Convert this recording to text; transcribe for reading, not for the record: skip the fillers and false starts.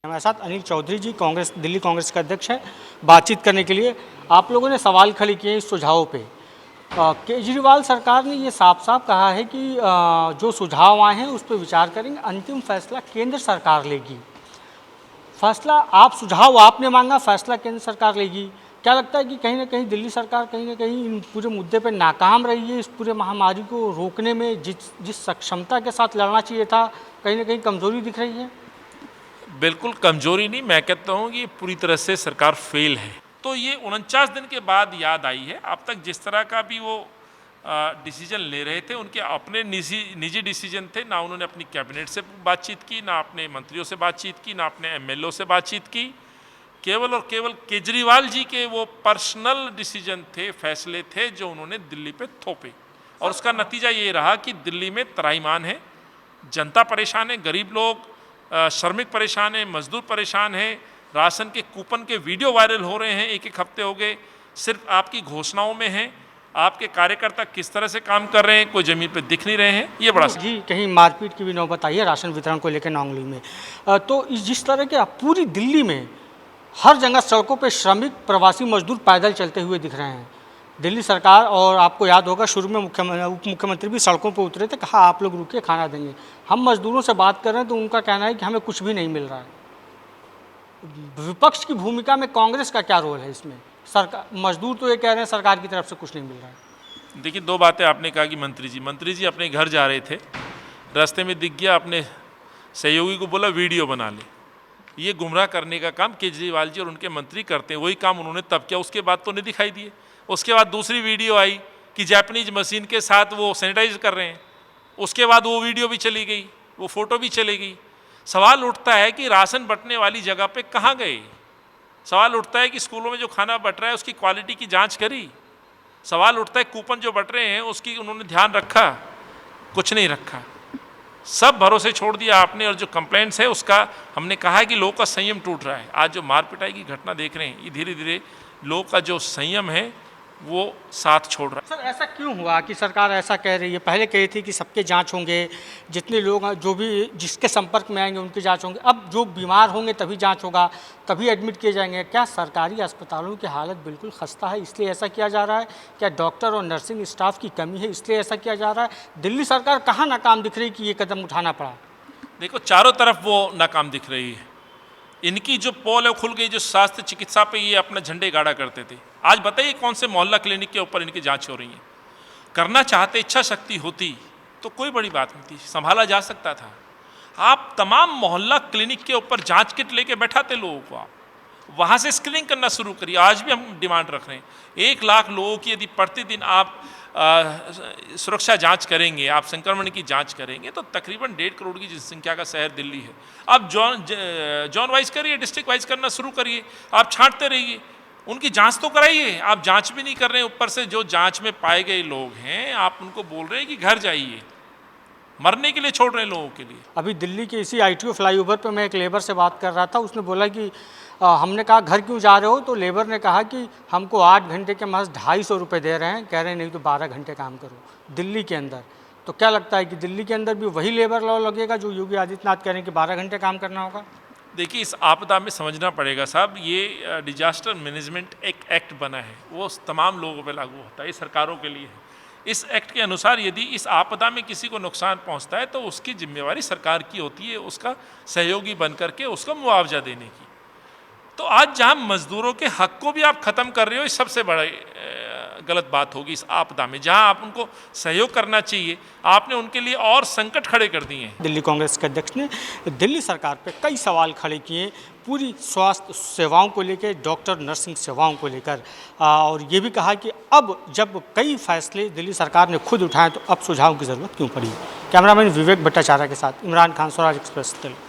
हमारे साथ अनिल चौधरी जी कांग्रेस दिल्ली कांग्रेस के अध्यक्ष हैं बातचीत करने के लिए। आप लोगों ने सवाल खड़े किए इस सुझाव पे। केजरीवाल सरकार ने ये साफ साफ कहा है कि जो सुझाव आए हैं उस पर विचार करेंगे, अंतिम फैसला केंद्र सरकार लेगी। फैसला सुझाव आपने मांगा, फैसला केंद्र सरकार लेगी। क्या लगता है कि कहीं ना कहीं दिल्ली सरकार कहीं ना कहीं इन पूरे मुद्दे पर नाकाम रही है? इस पूरे महामारी को रोकने में जिस सक्षमता के साथ लड़ना चाहिए था, कहीं ना कहीं कमजोरी दिख रही है। बिल्कुल कमजोरी नहीं, मैं कहता हूँ कि पूरी तरह से सरकार फेल है। तो ये 49 दिन के बाद याद आई है। अब तक जिस तरह का भी वो डिसीजन ले रहे थे, उनके अपने निजी डिसीजन थे। ना उन्होंने अपनी कैबिनेट से बातचीत की, ना अपने मंत्रियों से बातचीत की, ना अपने एमएलओ से बातचीत की। केवल और केवल केजरीवाल जी के वो पर्सनल डिसीजन थे, फैसले थे जो उन्होंने दिल्ली पे थोपे। और उसका नतीजा ये रहा कि दिल्ली में त्राहिमाम है, जनता परेशान है, गरीब लोग श्रमिक परेशान है, मजदूर परेशान है। राशन के कूपन के वीडियो वायरल हो रहे हैं, एक हफ्ते हो गए। सिर्फ आपकी घोषणाओं में हैं, आपके कार्यकर्ता किस तरह से काम कर रहे हैं कोई ज़मीन पे दिख नहीं रहे हैं। ये बड़ा जी, कहीं मारपीट की भी नौबत आई है राशन वितरण को लेकर नौंगली में। तो जिस तरह के पूरी दिल्ली में हर जगह सड़कों पे श्रमिक प्रवासी मजदूर पैदल चलते हुए दिख रहे हैं। दिल्ली सरकार, और आपको याद होगा शुरू में उप मुख्यमंत्री भी सड़कों पर उतरे थे, कहा आप लोग रुकिए खाना देंगे। हम मजदूरों से बात कर रहे हैं तो उनका कहना है कि हमें कुछ भी नहीं मिल रहा है। विपक्ष की भूमिका में कांग्रेस का क्या रोल है इसमें? सरकार, मजदूर तो ये कह रहे हैं सरकार की तरफ से कुछ नहीं मिल रहा है। देखिए, दो बातें आपने कहा कि मंत्री जी अपने घर जा रहे थे, रास्ते में दिख गया, अपने सहयोगी को बोला वीडियो बना ले। ये गुमराह करने का काम केजरीवाल जी और उनके मंत्री करते हैं। वही काम उन्होंने तब किया, उसके बाद तो नहीं दिखाई दिए। उसके बाद दूसरी वीडियो आई कि जापानीज मशीन के साथ वो सैनिटाइज कर रहे हैं। उसके बाद वो वीडियो भी चली गई, वो फोटो भी चली गई। सवाल उठता है कि राशन बंटने वाली जगह पे कहाँ गए? सवाल उठता है कि स्कूलों में जो खाना बंट रहा है उसकी क्वालिटी की जांच करी? सवाल उठता है कूपन जो बंट रहे हैं उसकी उन्होंने ध्यान रखा? कुछ नहीं रखा, सब भरोसे छोड़ दिया आपने। और जो कंप्लेंट्स है उसका हमने कहा है कि लोगों का संयम टूट रहा है। आज जो मारपिटाई की घटना देख रहे हैं, ये धीरे धीरे लोगों का जो संयम है वो साथ छोड़ रहा है। सर, ऐसा क्यों हुआ कि सरकार ऐसा कह रही है? पहले कही थी कि सबके जांच होंगे, जितने लोग जो भी जिसके संपर्क में आएंगे उनकी जांच होंगे। अब जो बीमार होंगे तभी जांच होगा, तभी एडमिट किए जाएंगे। क्या सरकारी अस्पतालों की हालत बिल्कुल खस्ता है इसलिए ऐसा किया जा रहा है? क्या डॉक्टर और नर्सिंग स्टाफ की कमी है इसलिए ऐसा किया जा रहा है? दिल्ली सरकार कहाँ नाकाम दिख रही कि ये कदम उठाना पड़ा? देखो, चारों तरफ वो नाकाम दिख रही है। इनकी जो पोल है खुल गई, जो स्वास्थ्य चिकित्सा पे ये अपना झंडे गाड़ा करते थे। आज बताइए कौन से मोहल्ला क्लिनिक के ऊपर इनकी जांच हो रही है? करना चाहते, इच्छा शक्ति होती तो कोई बड़ी बात नहीं थी, संभाला जा सकता था। आप तमाम मोहल्ला क्लिनिक के ऊपर जांच किट लेके बैठाते लोगों को, आप वहाँ से स्क्रीनिंग करना शुरू करिए। आज भी हम डिमांड रख रहे हैं 1 लाख लोगों की यदि प्रतिदिन आप सुरक्षा जांच करेंगे, आप संक्रमण की जांच करेंगे तो तकरीबन 1.5 करोड़ की जनसंख्या का शहर दिल्ली है। आप जोन वाइज करिए, डिस्ट्रिक्ट वाइज करना शुरू करिए, आप छांटते रहिए, उनकी जांच तो कराइए। आप जांच भी नहीं कर रहे हैं, ऊपर से जो जांच में पाए गए लोग हैं आप उनको बोल रहे हैं कि घर जाइए, मरने के लिए छोड़ रहे हैं लोगों के लिए। अभी दिल्ली के इसी ITO फ्लाईओवर पर मैं एक लेबर से बात कर रहा था, उसने बोला कि हमने कहा घर क्यों जा रहे हो, तो लेबर ने कहा कि हमको 8 घंटे के महज 250 रुपये दे रहे हैं, कह रहे हैं नहीं तो 12 घंटे काम करो दिल्ली के अंदर। तो क्या लगता है कि दिल्ली के अंदर भी वही लेबर लॉ लगेगा जो योगी आदित्यनाथ कह रहे हैं कि 12 घंटे काम करना होगा? देखिए, इस आपदा में समझना पड़ेगा साहब, ये डिजास्टर मैनेजमेंट एक्ट बना है, वो तमाम लोगों पे लागू होता है, ये सरकारों के लिए है। इस एक्ट के अनुसार यदि इस आपदा में किसी को नुकसान पहुंचता है तो उसकी जिम्मेवारी सरकार की होती है, उसका सहयोगी बन करके उसका मुआवजा देने की। तो आज जहां मजदूरों के हक को भी आप ख़त्म कर रहे हो, ये सबसे बड़ा गलत बात होगी। इस आपदा में जहां आप उनको सहयोग करना चाहिए, आपने उनके लिए और संकट खड़े कर दिए हैं। दिल्ली कांग्रेस के अध्यक्ष ने दिल्ली सरकार पर कई सवाल खड़े किए, पूरी स्वास्थ्य सेवाओं को लेकर, डॉक्टर नर्सिंग सेवाओं को लेकर, और ये भी कहा कि अब जब कई फैसले दिल्ली सरकार ने खुद उठाए तो अब सुझाव की ज़रूरत क्यों पड़ी। कैमरामैन विवेक भट्टाचार्य के साथ इमरान खान, स्वराज एक्सप्रेस दिल्ली।